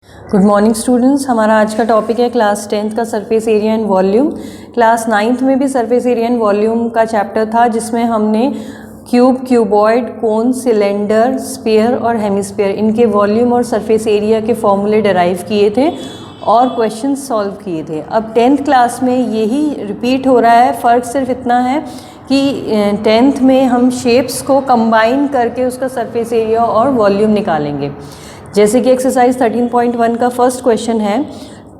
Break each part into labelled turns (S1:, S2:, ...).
S1: Good morning students. हमारा आज का टॉपिक है क्लास 10th का surface area and volume. Class 9th में भी सरफेस एरिया एंड वॉल्यूम का चैप्टर था, जिसमें हमने क्यूब, क्यूबॉइड, कोन, सिलेंडर, स्फीयर और हेमिस्फीयर इनके वॉल्यूम और सरफेस एरिया के फॉर्मूले डिराइव किए थे और क्वेश्चन सॉल्व किए थे। अब 10th क्लास में यही रिपीट हो रहा है। फ़र्क सिर्फ इतना है कि 10th में हम शेप्स को कंबाइन करके उसका सरफेस एरिया और वॉल्यूम निकालेंगे। जैसे कि एक्सरसाइज 13.1 का फर्स्ट क्वेश्चन है,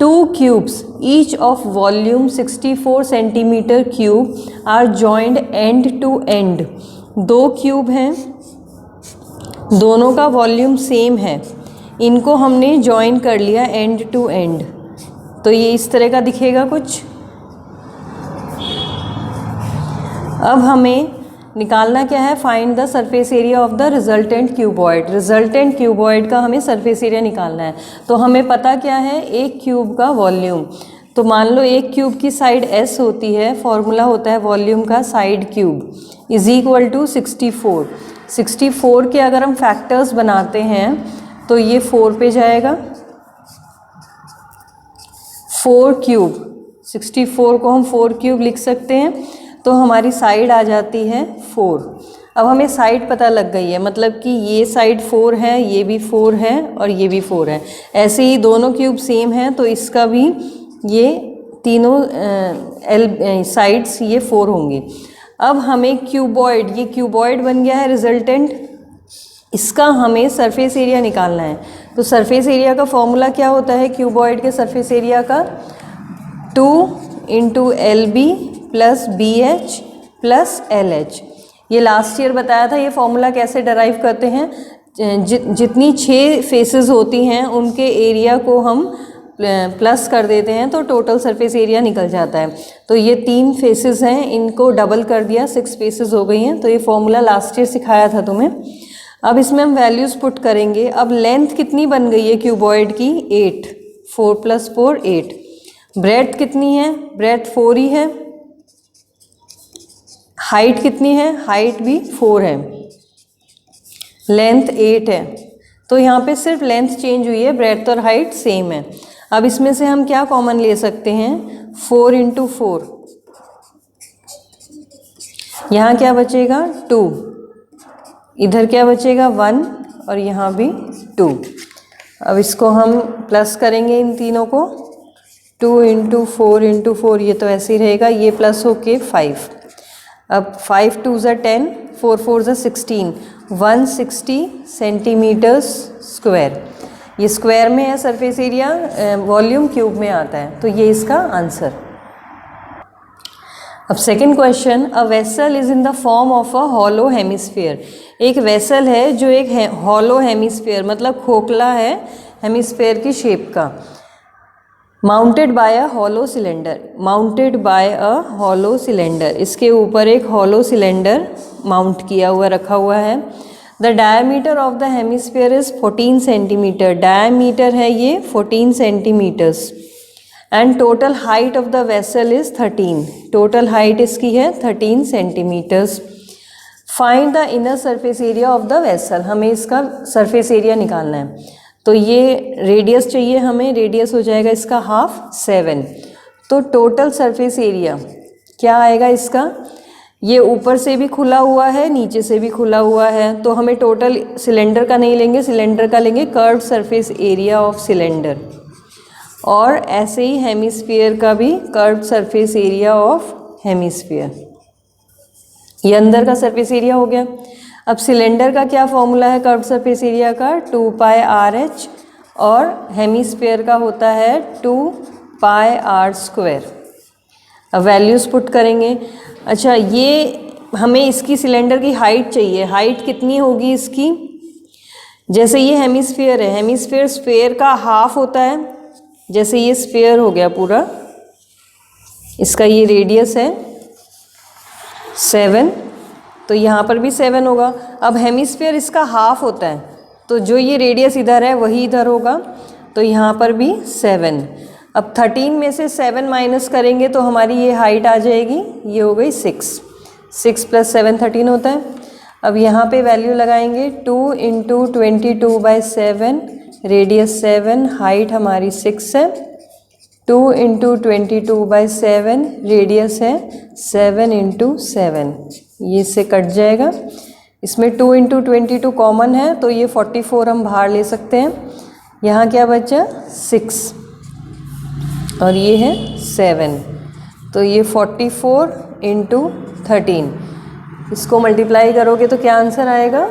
S1: 2 cubes each of volume 64 centimetre cube are joined end to end. 2 cube हैं, दोनों का वॉल्यूम सेम है, इनको हमने जॉइन कर लिया एंड टू एंड। तो ये इस तरह का दिखेगा कुछ। अब हमें निकालना क्या है, find the surface area of the resultant cuboid. Resultant cuboid का हमें सरफेस एरिया निकालना है। तो हमें पता क्या है, एक क्यूब का वॉल्यूम। तो मान लो एक क्यूब की साइड S होती है, फॉर्मूला होता है वॉल्यूम का side cube is equal to 64। 64 के अगर हम फैक्टर्स बनाते हैं तो ये 4 पे जाएगा। 4 क्यूब, 64 को हम 4 क्यूब लिख सकते हैं, तो हमारी साइड आ जाती है 4। अब हमें साइड पता लग गई है, मतलब कि ये साइड 4 है, ये भी 4 है और ये भी 4 है। ऐसे ही दोनों क्यूब सेम हैं, तो इसका भी ये तीनों साइड्स ये 4 होंगी। अब हमें क्यूबॉइड, ये क्यूबॉइड बन गया है रिजल्टेंट, इसका हमें सरफेस एरिया निकालना है। तो सरफेस एरिया का फॉर्मूला क्या होता है क्यूबॉइड के सरफेस एरिया का, 2 × LB plus BH plus LH। ये लास्ट ईयर बताया था। ये फॉर्मूला कैसे डराइव करते हैं, जितनी 6 फेसेस होती हैं उनके एरिया को हम प्लस कर देते हैं तो टोटल सरफेस एरिया निकल जाता है। तो ये 3 फेसेस हैं, इनको डबल कर दिया, 6 फेसेस हो गई हैं। तो ये फॉर्मूला लास्ट ईयर सिखाया था तुम्हें। अब इसमें हम वैल्यूज़ पुट करेंगे। अब लेंथ कितनी बन गई है क्यूबॉइड की, 8। 4 + 4 8। ब्रेड्थ कितनी है, ब्रेड्थ 4 ही है। हाइट कितनी है, हाइट भी 4 है। लेंथ 8 है। तो यहाँ पे सिर्फ लेंथ चेंज हुई है, ब्रेड्थ और हाइट सेम है। अब इसमें से हम क्या कॉमन ले सकते हैं, 4 × 4। यहाँ क्या बचेगा, 2। इधर क्या बचेगा, 1 और यहाँ भी 2। अब इसको हम प्लस करेंगे इन तीनों को, 2 × 4 × 4, ये तो ऐसे ही रहेगा, ये प्लस होके 5। अब 5 × 2 = 10, 4 × 4 = 16, 160 सेंटीमीटर स्क्वायर। ये स्क्वायर में है सरफेस एरिया, वॉल्यूम क्यूब में आता है। तो ये इसका आंसर। अब second question, a vessel is in the form of a hollow hemisphere. एक वेसल है जो एक हॉलो हेमिस्फीयर, मतलब खोखला है, हेमिस्फीयर की शेप का, mounted by a hollow cylinder. Mounted by a hollow cylinder, इसके ऊपर एक हॉलो सिलेंडर माउंट किया हुआ रखा हुआ है। The diameter of the hemisphere is 14 centimetre. Diameter है ये 14 centimetres. And total height of the vessel is 13। Total height इसकी है 13 centimetres. Find the inner surface area of the vessel. हमें इसका सरफेस एरिया निकालना है। तो ये रेडियस चाहिए हमें, रेडियस हो जाएगा इसका हाफ 7। तो टोटल सरफेस एरिया क्या आएगा इसका, ये ऊपर से भी खुला हुआ है, नीचे से भी खुला हुआ है। तो हमें टोटल सिलेंडर का नहीं लेंगे, सिलेंडर का लेंगे curved surface area of cylinder. और ऐसे ही हेमिस्फीयर का भी curved surface area of hemisphere. ये अंदर का सरफेस एरिया हो गया। अब सिलेंडर का क्या फॉर्मूला है कर्व्ड सरफेस एरिया का, 2πRh, और हेमिस्फीयर का होता है 2πr²। अब वैल्यूज़ पुट करेंगे। अच्छा, ये हमें इसकी सिलेंडर की हाइट चाहिए। हाइट कितनी होगी इसकी, जैसे ये हेमिस्फीयर है, हेमिस्फीयर स्फीयर का हाफ होता है। जैसे ये स्फीयर हो गया पूरा, इसका ये रेडियस है 7, तो यहाँ पर भी 7 होगा। अब हेमिस्फीयर इसका हाफ होता है, तो जो ये रेडियस इधर है वही इधर होगा, तो यहाँ पर भी 7। अब 13 में से 7 माइनस करेंगे तो हमारी ये हाइट आ जाएगी, ये हो गई 6। 6 + 7 13 होता है। अब यहाँ पे वैल्यू लगाएंगे, 2 × 22/7 रेडियस 7, हाइट हमारी 6 है। 2 इंटू 22/7, रेडियस है 7 इंटू 7, ये से कट जाएगा। इसमें 2 इंटू 22 कॉमन है तो ये 44 हम बाहर ले सकते हैं। यहाँ क्या बचा 6 और ये है 7, तो ये 44 इंटू 13, इसको मल्टीप्लाई करोगे तो क्या आंसर आएगा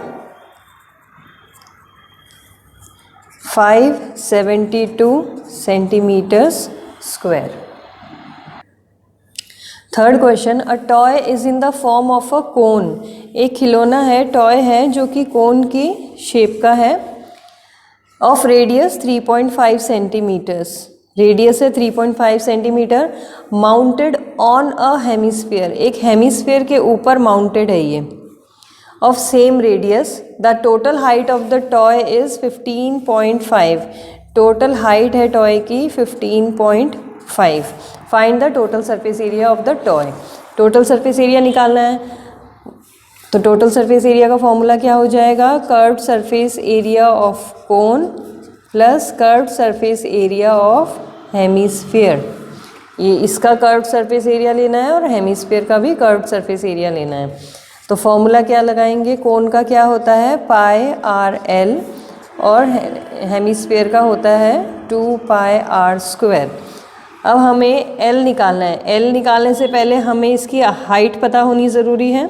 S1: 572 centimetres square. Third question, a toy is in the form of a cone. एक खिलौना है, टॉय है जो कि कोन की शेप का है, ऑफ रेडियस 3.5 सेंटीमीटर्स, रेडियस है 3.5 centimetre, mounted on a hemisphere, एक हेमिस्फीयर के ऊपर माउंटेड है ये, of same radius, the total height of the toy is 15.5, total height है टॉय की 15.5, find the total surface area of the toy. Total surface area निकालना है, तो टोटल सरफेस एरिया का फॉर्मूला क्या हो जाएगा, curved surface area of cone plus curved surface area of hemisphere. ये इसका कर्व्ड सरफेस एरिया लेना है और हेमिस्फीयर का भी कर्व्ड सरफेस एरिया लेना है। तो फॉर्मूला क्या लगाएंगे, कोन का क्या होता है πr_l और हेमिस्फीयर का होता है 2πr²। अब हमें l निकालना है। l निकालने से पहले हमें इसकी हाइट पता होनी ज़रूरी है।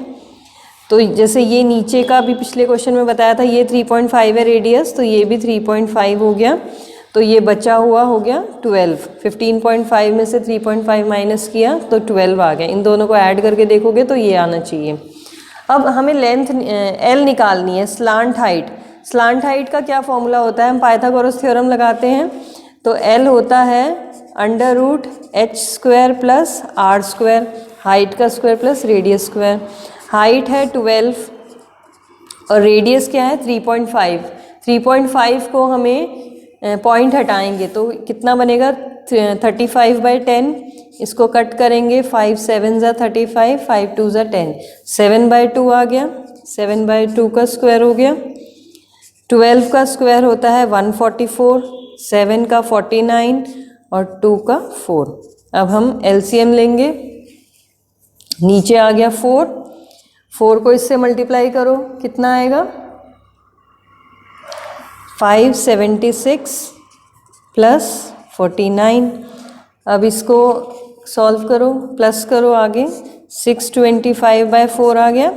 S1: तो जैसे ये नीचे का भी पिछले क्वेश्चन में बताया था, ये 3.5 है रेडियस, तो ये भी 3.5 हो गया, तो ये बचा हुआ हो गया 12। 15.5 में से 3.5 माइनस किया तो 12 आ गया। इन दोनों को ऐड करके देखोगे तो ये आना चाहिए। अब हमें लेंथ l निकालनी है, स्लांट हाइट। स्लांट हाइट का क्या फॉर्मूला होता है, हम पाइथागोरस थ्योरम लगाते हैं, तो l होता है √h² प्लस r², हाइट का square plus radius square. Height है 12 और रेडियस क्या है 3.5। 3.5 को हमें पॉइंट हटाएंगे तो कितना बनेगा 35/10, इसको कट करेंगे 5 7 ज़ा 35, 5 2 ज़ा 10, 7/2 आ गया, 7/2 का स्क्वायर हो गया। 12 का स्क्वायर होता है 144, 7 का 49 और 2 का 4। अब हम एलसीएम लेंगे, नीचे आ गया 4, 4 को इससे मल्टीप्लाई करो, कितना आएगा 576 प्लस 49। अब इसको सॉल्व करो, प्लस करो आगे, 625/4 आ गया।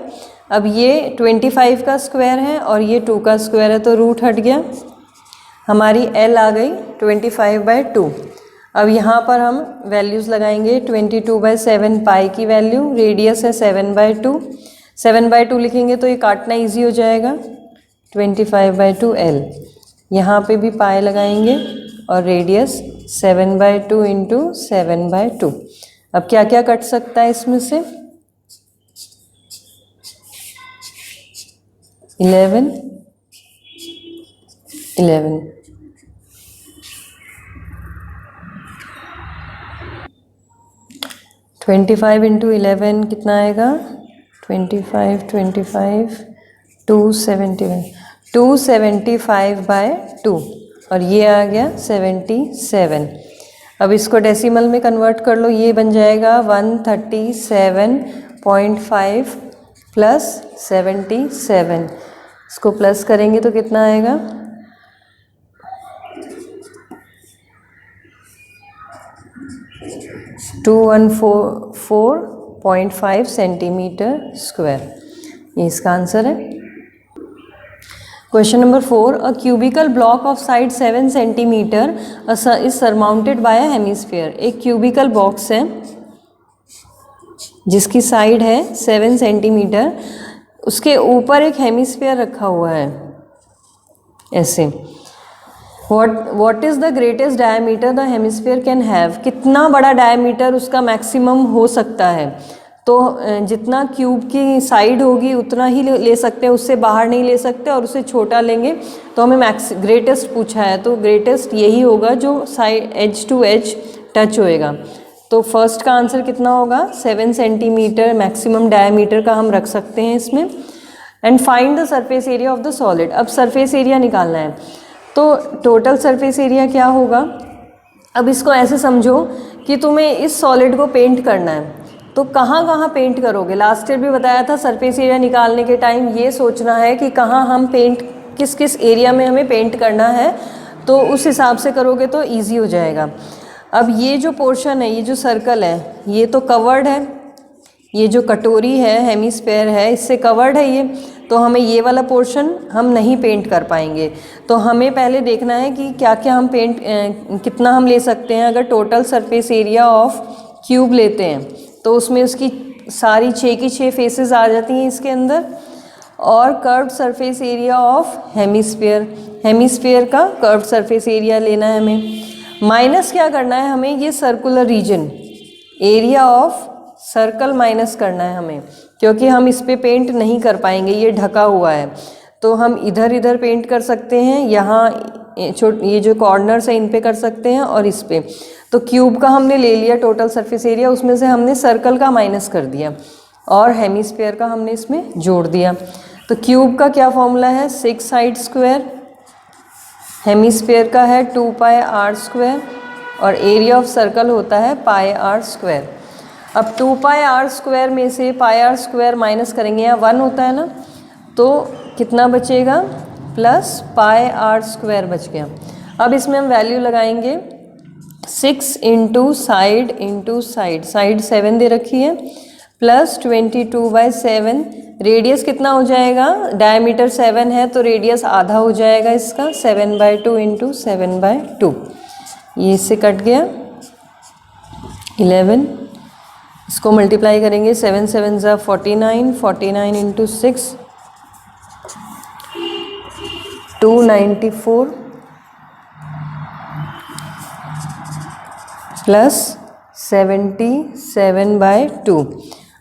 S1: अब ये 25 का स्क्वायर है और ये 2 का स्क्वायर है तो रूट हट गया, हमारी l आ गई 25/2। अब यहाँ पर हम वैल्यूज़ लगाएंगे, 22/7 पाई की वैल्यू, रेडियस है 7/2, 7/2 लिखेंगे तो ये काटना इजी हो जाएगा, 25/2 l। यहाँ पे भी पाई लगाएंगे और रेडियस 7/2 इंटू 7/2। अब क्या क्या कट सकता है इसमें से, 11 11, 25 इंटू 11 कितना आएगा 25 25 271, 275/2 और ये आ गया 77। अब इसको डेसिमल में कन्वर्ट कर लो, ये बन जाएगा 137.5 प्लस 77, इसको प्लस करेंगे तो कितना आएगा 2144.5 सेंटीमीटर स्क्वायर, ये इसका आंसर है। Question number 4, a cubical block of side 7 centimetre is surmounted bye a hemisphere. एक क्यूबिकल बॉक्स है जिसकी साइड है 7 सेंटीमीटर, उसके ऊपर एक हेमिस्फीयर रखा हुआ है ऐसे। What is the greatest diameter the hemisphere can have, कितना बड़ा डायमीटर उसका मैक्सिमम हो सकता है। तो जितना क्यूब की साइड होगी उतना ही ले सकते हैं, उससे बाहर नहीं ले सकते, और उससे छोटा लेंगे तो हमें ग्रेटेस्ट पूछा है, तो ग्रेटेस्ट यही होगा जो side edge to edge touch होएगा। तो फर्स्ट का आंसर कितना होगा 7 सेंटीमीटर मैक्सिमम डायमीटर का हम रख सकते हैं इसमें। And find the surface area of the solid. अब सरफेस एरिया निकालना है, तो टोटल सरफेस एरिया क्या होगा? अब इसको ऐसे समझो कि तुम्हें इस सॉलिड को पेंट करना है, तो कहाँ कहाँ पेंट करोगे? लास्ट ईयर भी बताया था सरफेस एरिया निकालने के टाइम ये सोचना है कि कहाँ हम पेंट, किस किस एरिया में हमें पेंट करना है, तो उस हिसाब से करोगे तो ईजी हो जाएगा। अब ये जो पोर्शन है, ये जो सर्कल है, ये तो कवर्ड है, ये जो कटोरी है, हेमिस्फेयर है, इससे कवर्ड है ये, तो हमें ये वाला पोर्शन हम नहीं पेंट कर पाएंगे। तो हमें पहले देखना है कि क्या क्या हम पेंट कितना हम ले सकते हैं। अगर total surface area of cube लेते हैं तो उसमें उसकी सारी 6 की 6 फेसेस आ जाती हैं इसके अंदर। और curved surface area of hemisphere, hemisphere का कर्व्ड सरफेस एरिया लेना है हमें। माइनस क्या करना है हमें? ये circular region, area of circle minus करना है हमें, क्योंकि हम इस पे पेंट नहीं कर पाएंगे, ये ढका हुआ है। तो हम इधर इधर पेंट कर सकते हैं, यहाँ ये जो कॉर्नर्स है इन पे कर सकते हैं और इस पे। तो क्यूब का हमने ले लिया टोटल सरफेस एरिया, उसमें से हमने सर्कल का माइनस कर दिया और हेमिस्फेयर का हमने इसमें जोड़ दिया। तो क्यूब का क्या फॉर्मूला है? 6 साइड स्क्वायर, हेमिस्फेयर का है 2 पाई आर स्क्वायर और एरिया ऑफ सर्कल होता है पाई आर स्क्वायर। अब 2 पाई आर स्क्वायर में से पाई आर स्क्वायर माइनस करेंगे, यहाँ 1 होता है ना, तो कितना बचेगा? प्लस पाई आर स्क्वायर बच गया। अब इसमें हम वैल्यू लगाएंगे 6 इंटू साइड, साइड 7 दे रखी है, प्लस 22/7। रेडियस कितना हो जाएगा? डायमीटर 7 है तो रेडियस आधा हो जाएगा इसका, 7/2 इंटू 7/2। ये इससे कट गया 11। इसको मल्टीप्लाई करेंगे, 7 7 ज़ा 49, 49 इंटू 6 294 प्लस 77/2।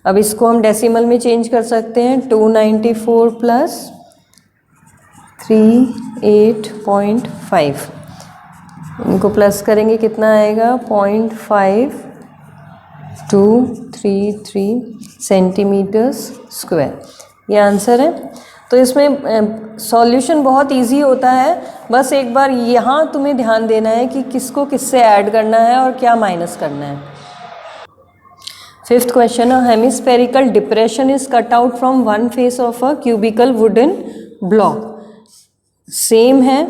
S1: अब इसको हम डेसिमल में चेंज कर सकते हैं, 294 प्लस 38.5, इनको प्लस करेंगे कितना आएगा? 0.5233 सेंटीमीटर्स स्क्वायर, ये आंसर है। तो इसमें सॉल्यूशन बहुत इजी होता है, बस एक बार यहाँ तुम्हें ध्यान देना है कि किसको किससे ऐड करना है और क्या माइनस करना है। 5th question, a hemispherical depression is cut out from one face of a cubical wooden block. Same है,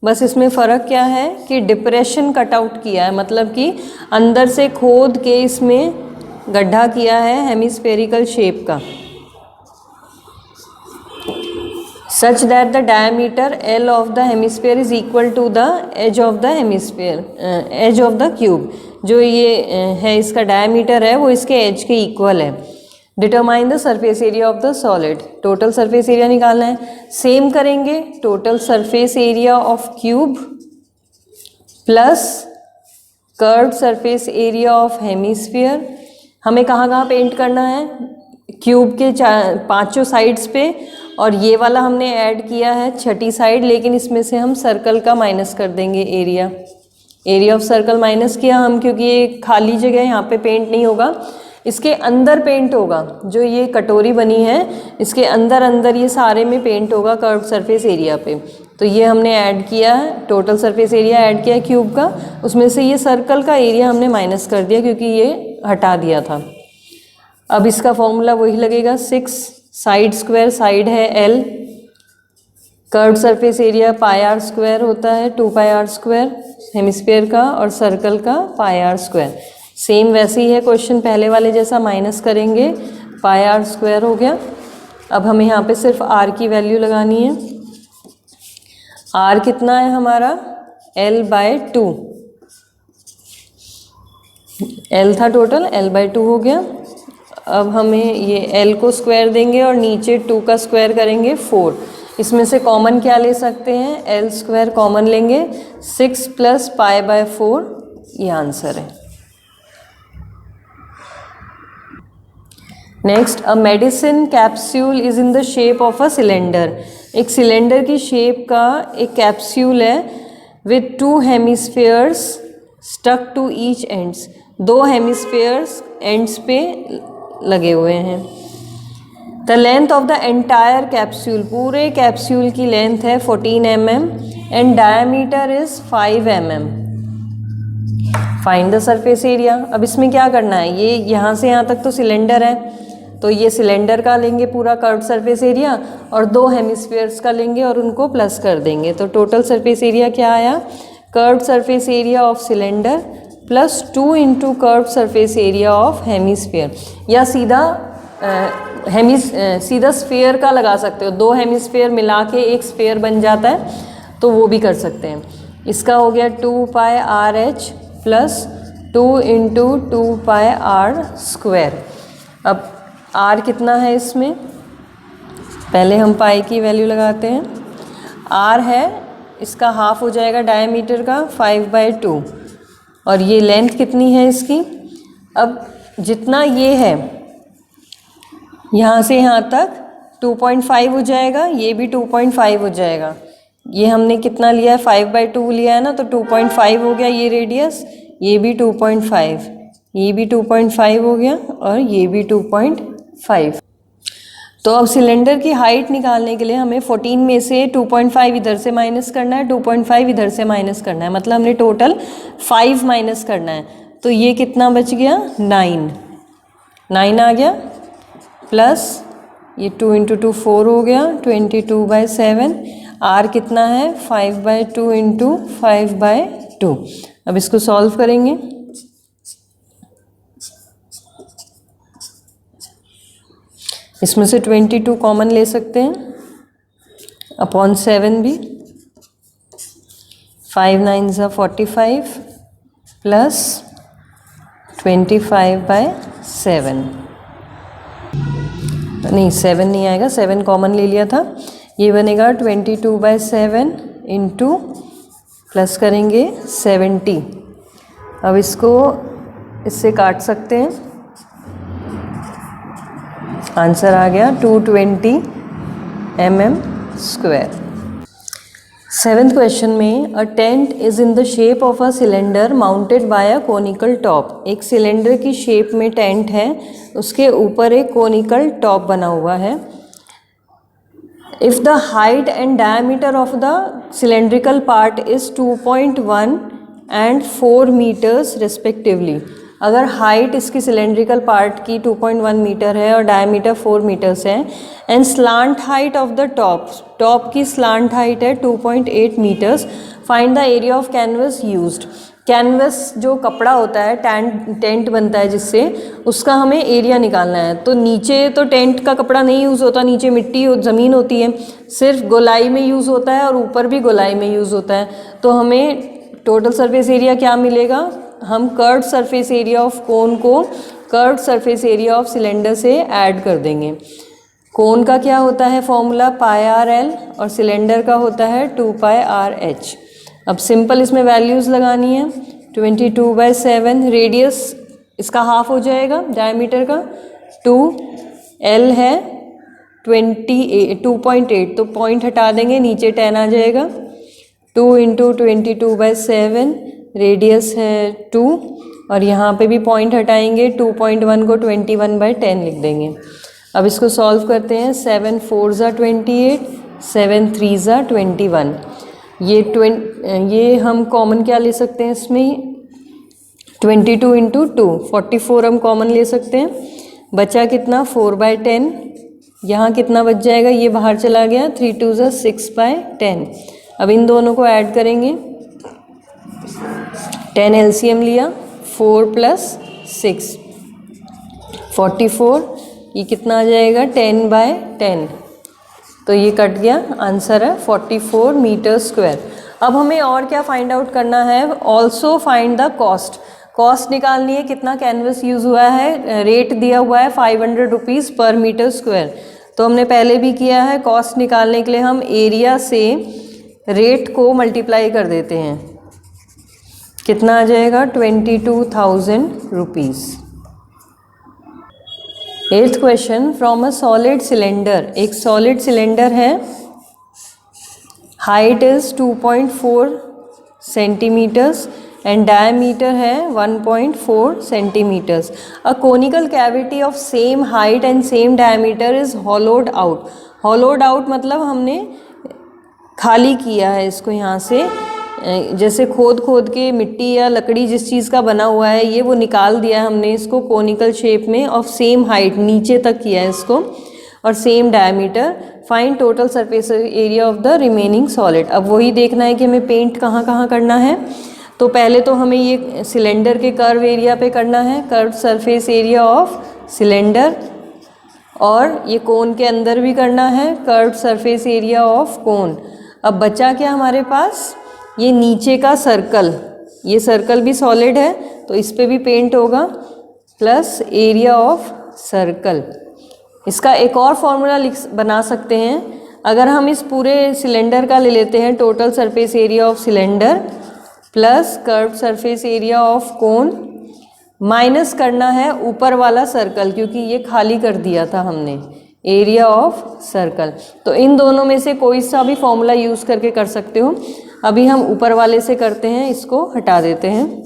S1: बस इसमें फ़र्क क्या है कि डिप्रेशन कट आउट किया है, मतलब कि अंदर से खोद के इसमें गड्ढा किया है हेमिस्फेरिकल शेप का, such that the diameter L of the hemisphere is equal to the edge of the hemisphere, edge of the cube। जो ये है इसका डायमीटर है वो इसके एज के इक्वल है। Determine the surface area of the solid, total surface area निकालना है। सेम करेंगे, total surface area of cube plus curved surface area of hemisphere. हमें कहाँ कहाँ पेंट करना है? क्यूब के 5 साइड्स पे, और ये वाला हमने ऐड किया है 6ठी साइड, लेकिन इसमें से हम सर्कल का माइनस कर देंगे area, area of circle minus किया हम, क्योंकि ये खाली जगह यहाँ पे पेंट नहीं होगा, इसके अंदर पेंट होगा। जो ये कटोरी बनी है इसके अंदर अंदर ये सारे में पेंट होगा कर्व्ड सरफेस एरिया पे। तो ये हमने ऐड किया है, टोटल सरफेस एरिया ऐड किया है क्यूब का, उसमें से ये सर्कल का एरिया हमने माइनस कर दिया क्योंकि ये हटा दिया था। अब इसका फॉर्मूला वही लगेगा, 6 साइड स्क्वायर, साइड है L, curved surface area pi are square होता है, 2 पाई आर स्क्वायर हेमिस्फीयर का, और सर्कल का पाई आर स्क्वायर। सेम वैसे ही है क्वेश्चन पहले वाले जैसा, माइनस करेंगे, पाई आर स्क्वायर हो गया। अब हमें यहाँ पे सिर्फ r की वैल्यू लगानी है। r कितना है हमारा? L/2, L था टोटल, L/2 हो गया। अब हमें ये L को स्क्वायर देंगे और नीचे 2 का स्क्वायर करेंगे 4। इसमें से कॉमन क्या ले सकते हैं? L स्क्वायर कॉमन लेंगे, 6 प्लस पाई/4, ये आंसर है। Next, a medicine capsule is in the shape of a cylinder. एक सिलेंडर की शेप का एक कैप्सूल है with 2 hemispheres stuck to each ends, 2 hemispheres ends पे लगे हुए हैं। The length of the entire capsule, पूरे कैप्सूल की लेंथ है 14 mm and diameter is 5 mm. Find the surface area. अब इसमें क्या करना है, ये यहाँ से यहाँ तक तो सिलेंडर है, तो ये सिलेंडर का लेंगे पूरा कर्व सरफेस एरिया और दो हेमिस्फीयर्स का लेंगे और उनको प्लस कर देंगे, तो टोटल सरफेस एरिया क्या आया, curve surface area of cylinder plus 2 into curve surface area of hemisphere, या सीधा स्फीयर का लगा सकते हो, दो हेमिस्फीयर मिला के एक स्फीयर बन जाता है तो वो भी कर सकते हैं। इसका हो गया 2 pi R H plus 2 into 2 pi are square. अब आर कितना है इसमें, पहले हम पाई की वैल्यू लगाते हैं। आर है, इसका हाफ हो जाएगा डायमीटर का 5/2, और ये लेंथ कितनी है इसकी, अब जितना ये है यहाँ से यहाँ तक 2.5 हो जाएगा, ये भी 2.5 हो जाएगा। ये हमने कितना लिया है, 5/2 लिया है ना, तो 2.5 हो गया ये रेडियस, ये भी 2.5, ये भी 2.5 हो गया और ये भी 2.5। तो अब सिलेंडर की हाइट निकालने के लिए हमें 14 में से 2.5 इधर से माइनस करना है, 2.5 इधर से माइनस करना है, मतलब हमने टोटल 5 माइनस करना है। तो ये कितना बच गया, 9 आ गया, प्लस ये 2 इंटू 2 4 हो गया, 22/7। आर कितना है, 5/2 इंटू 5/2। अब इसको सॉल्व करेंगे, इसमें से 22 कॉमन ले सकते हैं, अपॉन 7 भी, 5 9 ज़ा 45 प्लस 25/7, नहीं 7 नहीं आएगा, 7 कॉमन ले लिया था, ये बनेगा 22/7 इंटू प्लस करेंगे 70। अब इसको इससे काट सकते हैं, आंसर आ गया 220 mm स्क्वायर। 7th क्वेश्चन में a tent is in the shape of a cylinder mounted by a conical top. एक सिलेंडर की शेप में टेंट है, उसके ऊपर एक कोनिकल टॉप बना हुआ है। If the height and diameter of the cylindrical part is 2.1 and 4 metres respectively. अगर हाइट इसकी सिलेंड्रिकल पार्ट की 2.1 मीटर है और डायमीटर 4 मीटर्स है, and slant height of the top की स्लांट हाइट है 2.8 metres, find the area of canvas used. Canvas जो कपड़ा होता है, टेंट बनता है जिससे, उसका हमें एरिया निकालना है। तो नीचे तो टेंट का कपड़ा नहीं यूज़ होता, नीचे मिट्टी ज़मीन होती है, सिर्फ गोलाई में यूज़ होता है और ऊपर भी गोलाई में यूज़ होता है। तो हमें टोटल सरफेस एरिया क्या मिलेगा, हम curved surface area of cone को curved surface area of cylinder से ऐड कर देंगे। कोन का क्या होता है फॉर्मूला, πr_l, और सिलेंडर का होता है 2πr_h। अब सिंपल इसमें वैल्यूज़ लगानी है, 22/7, रेडियस इसका हाफ हो जाएगा डायमीटर का, 2, l है 2.8, तो पॉइंट हटा देंगे, नीचे 10 आ जाएगा, 2 इंटू 22/7, रेडियस है 2, और यहाँ पे भी पॉइंट हटाएंगे, 2.1 को 21/10 लिख देंगे। अब इसको सॉल्व करते हैं, 7 4 ज़ा 28, 7 3 ज़ा 21। ये हम कॉमन क्या ले सकते हैं इसमें, 22 इंटू 2, 44 हम कॉमन ले सकते हैं, बचा कितना 4/10, यहाँ कितना बच जाएगा, ये बाहर चला गया, 3 2 ज़ा 6/10। अब इन दोनों को ऐड करेंगे, 10 LCM लिया, 4 + 6 44, ये कितना आ जाएगा 10/10, तो ये कट गया, आंसर है 44 मीटर स्क्वायर। अब हमें और क्या फाइंड आउट करना है, ऑल्सो फाइंड द कॉस्ट निकालनी है, कितना कैनवस यूज़ हुआ है, रेट दिया हुआ है 500 रुपीज़ पर मीटर स्क्वायर। तो हमने पहले भी किया है, कॉस्ट निकालने के लिए हम एरिया से रेट को मल्टीप्लाई कर देते हैं, कितना आ जाएगा 22,000 rupees. 8th question, from a solid cylinder, एक सॉलिड सिलेंडर है, height is 2.4 centimetres and diameter है 1.4 centimetres. A conical cavity of same height and same diameter is hollowed out. Hollowed out मतलब हमने खाली किया है इसको यहाँ से, जैसे खोद खोद के मिट्टी या लकड़ी जिस चीज़ का बना हुआ है ये वो निकाल दिया है हमने इसको कोनिकल शेप में, ऑफ सेम हाइट नीचे तक किया है इसको और same diameter. Find total surface area of the remaining solid. अब वही देखना है कि हमें पेंट कहाँ कहाँ करना है। तो पहले तो हमें ये सिलेंडर के कर्व एरिया पे करना है, curve surface area of cylinder, और ये कोन के अंदर भी करना है, कर्व सरफेस एरिया ऑफ कोन। अब बचा क्या हमारे पास, ये नीचे का सर्कल, ये सर्कल भी सॉलिड है तो इस पे भी पेंट होगा, प्लस एरिया ऑफ सर्कल। इसका एक और फॉर्मूला बना सकते हैं, अगर हम इस पूरे सिलेंडर का ले लेते हैं, total surface area of cylinder plus curve surface area of cone, minus करना है ऊपर वाला सर्कल क्योंकि ये खाली कर दिया था हमने, एरिया ऑफ सर्कल। तो इन दोनों में से कोई सा भी फॉर्मूला यूज़ करके कर सकते हो। अभी हम ऊपर वाले से करते हैं, इसको हटा देते हैं।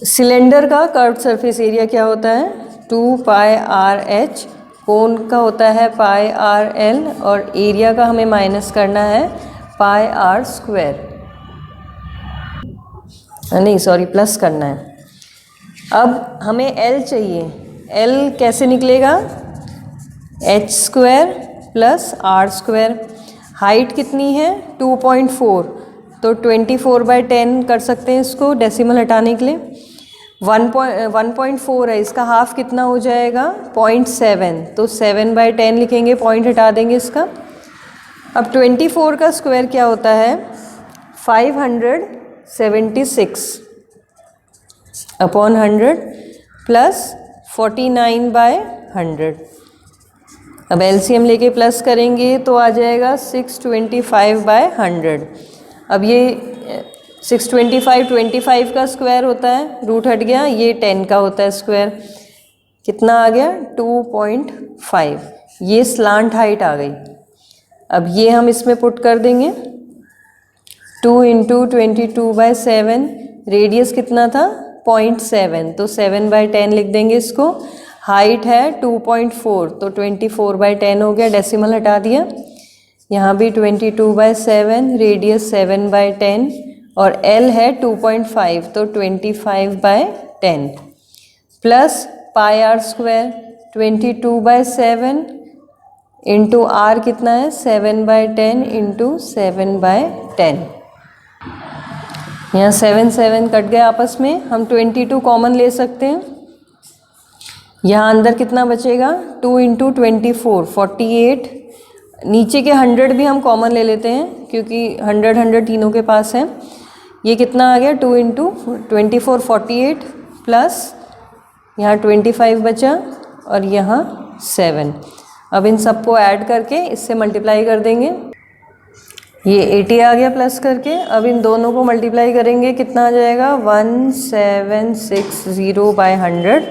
S1: सिलेंडर का कर्व सरफेस एरिया क्या होता है, 2 पाई आर एच, कोन का होता है पाई आर एल, और एरिया का हमें माइनस करना है पाई आर स्क्वायर, नहीं सॉरी प्लस करना है। अब हमें एल चाहिए, एल कैसे निकलेगा, h square plus r square. Height कितनी है 2.4, तो 24/10 कर सकते हैं इसको डेसिमल हटाने के लिए। 1.4 है, इसका हाफ कितना हो जाएगा 0.7, तो 7/10 लिखेंगे, पॉइंट हटा देंगे इसका। अब 24 का स्क्वायर क्या होता है 576 अपॉन 100 प्लस 49/100। अब एलसीएम लेके प्लस करेंगे तो आ जाएगा 625/100। अब ये 625 25 का स्क्वायर होता है, रूट हट गया, ये 10 का होता है स्क्वायर, कितना आ गया 2.5, ये स्लांट हाइट आ गई। अब ये हम इसमें पुट कर देंगे, 2 × 22/7, रेडियस कितना था 0.7, तो 7/10 लिख देंगे इसको। हाइट है 2.4, तो 24/10 हो गया, डेसिमल हटा दिया। यहाँ भी 22/7, रेडियस 7/10, और L है 2.5, तो 25/10 plus pi are square 22/7 into r कितना है 7/10 इंटू 7/10। यहाँ 7 7 कट गए आपस में, हम 22 कॉमन ले सकते हैं। यहाँ अंदर कितना बचेगा 2 × 24 48, नीचे के 100 भी हम कॉमन ले लेते हैं क्योंकि 100 100 तीनों के पास है। ये कितना आ गया 2 × 24 48 प्लस यहाँ 25 बचा और यहाँ 7। अब इन सबको ऐड करके इससे मल्टीप्लाई कर देंगे, ये 80 आ गया प्लस करके। अब इन दोनों को मल्टीप्लाई करेंगे, कितना आ जाएगा 1760/100।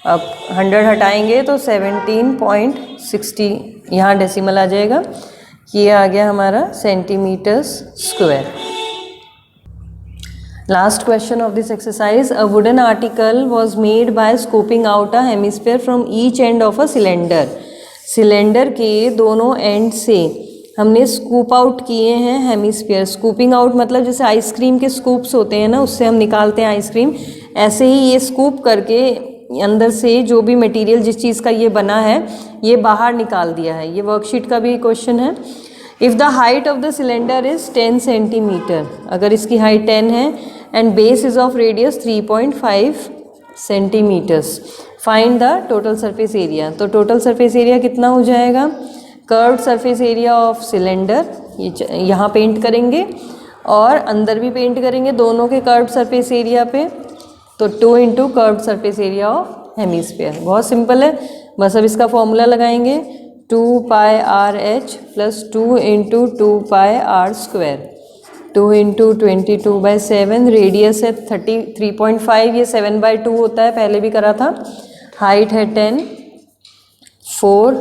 S1: अब 100 हटाएंगे तो 17.60, यहाँ डेसिमल आ जाएगा। ये आ गया हमारा centimetres square. Last question of this exercise, a wooden article was made by scooping out a hemisphere from each end of a cylinder. Cylinder के दोनों एंड से हमने स्कूप आउट किए हैं हेमिस्फीयर। स्कूपिंग आउट मतलब जैसे आइसक्रीम के scoops होते हैं ना, उससे हम निकालते हैं आइसक्रीम, ऐसे ही ये स्कूप करके अंदर से जो भी मटेरियल जिस चीज़ का ये बना है ये बाहर निकाल दिया है। ये वर्कशीट का भी क्वेश्चन है। If the height of the cylinder is 10 centimetre, अगर इसकी हाइट 10 है and base is of radius 3.5 centimetres, find the total surface area. तो टोटल सरफेस एरिया कितना हो जाएगा, curved surface area of cylinder, ये यहाँ पेंट करेंगे और अंदर भी पेंट करेंगे दोनों के कर्व्ड सरफेस एरिया पे, तो 2 × curved surface area of hemisphere. बहुत सिंपल है, बस अब इसका फॉर्मूला लगाएंगे, 2 pi R H plus 2 × 2 pi are square, 2 × 22/7, radius है 3.5, ये 7/2 होता है, पहले भी करा था। हाइट है 10, 4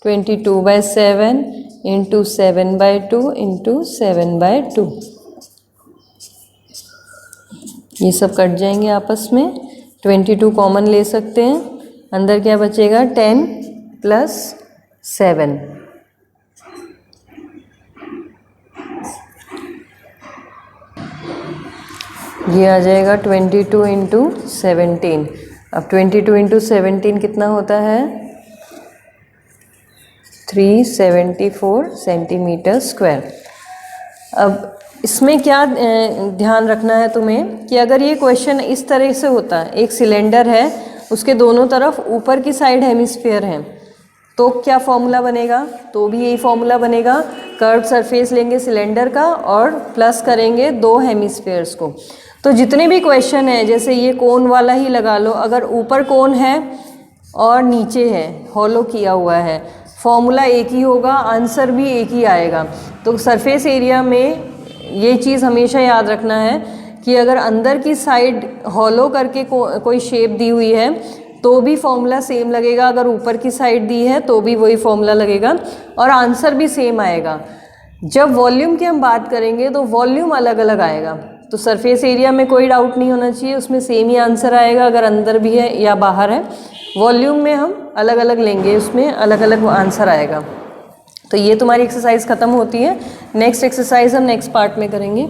S1: 22/7 इंटू 7/2 इंटू 7/2, ये सब कट जाएंगे आपस में। 22 कॉमन ले सकते हैं, अंदर क्या बचेगा 10 + 7, ये आ जाएगा 22 इंटू 17। अब 22 इंटू 17 कितना होता है? 374 सेंटीमीटर स्क्वायर। अब इसमें क्या ध्यान रखना है तुम्हें कि अगर ये क्वेश्चन इस तरह से होता है, एक सिलेंडर है, उसके दोनों तरफ ऊपर की साइड हेमिस्फीयर है, तो क्या फॉर्मूला बनेगा? तो भी यही फॉर्मूला बनेगा, कर्व सरफेस लेंगे सिलेंडर का और प्लस करेंगे दो हेमिस्फीयर्स को। तो जितने भी क्वेश्चन है, जैसे ये कोन वाला ही लगा लो, अगर ऊपर कोन है और नीचे है, हॉलो किया हुआ है, फॉर्मूला एक ही होगा, आंसर भी एक ही आएगा। तो सरफेस एरिया में ये चीज़ हमेशा याद रखना है कि अगर अंदर की साइड हॉलो करके कोई शेप दी हुई है तो भी फॉर्मूला सेम लगेगा, अगर ऊपर की साइड दी है तो भी वही फॉर्मूला लगेगा और आंसर भी सेम आएगा। जब वॉल्यूम की हम बात करेंगे तो वॉल्यूम अलग अलग आएगा। तो सरफेस एरिया में कोई डाउट नहीं होना चाहिए, उसमें सेम ही आंसर आएगा अगर अंदर भी है या बाहर है। वॉल्यूम में हम अलग अलग लेंगे, उसमें अलग अलग आंसर आएगा। तो ये तुम्हारी एक्सरसाइज ख़त्म होती है। नेक्स्ट एक्सरसाइज हम नेक्स्ट पार्ट में करेंगे।